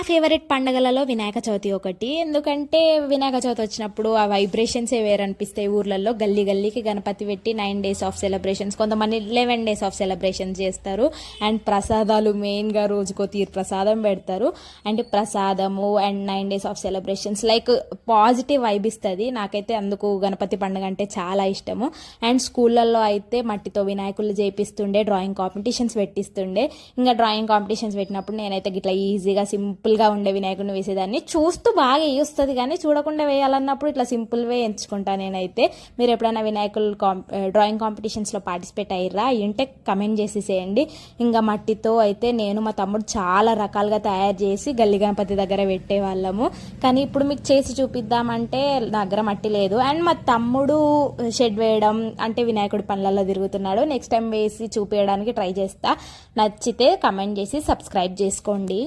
Favourite పండగలలో Vinayaka Chavithi ఒకటి. ఎందుకంటే వినాయక చవితి వచ్చినప్పుడు ఆ వైబ్రేషన్సే వేరనిపిస్తాయి. ఊర్లలో గల్లీ గల్లీకి గణపతి పెట్టి 9 days ఆఫ్ సెలబ్రేషన్స్, కొంతమంది 11 days ఆఫ్ సెలబ్రేషన్స్ చేస్తారు. అండ్ ప్రసాదాలు మెయిన్గా రోజుకో తీరు ప్రసాదం పెడతారు. అండ్ ప్రసాదము and 9 days of celebrations like positive vibe ఇస్తుంది. నాకైతే అందుకు గణపతి పండుగ అంటే చాలా ఇష్టము. అండ్ స్కూళ్ళల్లో అయితే మట్టితో వినాయకులు చేపిస్తుండే, డ్రాయింగ్ కాంపిటీషన్స్ పెట్టిస్తుండే. ఇంకా డ్రాయింగ్ కాంపిటీషన్స్ పెట్టినప్పుడు నేనైతే ఇట్లా ఈజీగా సింపుల్గా ఉండే వినాయకుడిని వేసేదాన్ని. చూస్తూ బాగా వేస్తుంది కానీ చూడకుండా వేయాలన్నప్పుడు ఇట్లా సింపుల్వే ఎంచుకుంటా నేనైతే. మీరు ఎప్పుడైనా వినాయకులు డ్రాయింగ్ కాంపిటీషన్స్లో పార్టిసిపేట్ అయ్యారా అయ్యుంటే కమెంట్ చేసేసేయండి. ఇంకా మట్టితో అయితే నేను మా తమ్ముడు చాలా రకాలుగా తయారు చేసి గల్లీ గణపతి దగ్గర పెట్టేవాళ్ళము. కానీ ఇప్పుడు మీకు చేసి చూపిద్దామంటే నా దగ్గర మట్టి లేదు. అండ్ మా తమ్ముడు షెడ్ వేయడం అంటే వినాయకుడి పనులలో తిరుగుతున్నాడు. నెక్స్ట్ టైం వేసి చూపించడానికి ట్రై చేస్తా. నచ్చితే కమెంట్ చేసి సబ్స్క్రైబ్ చేసుకోండి.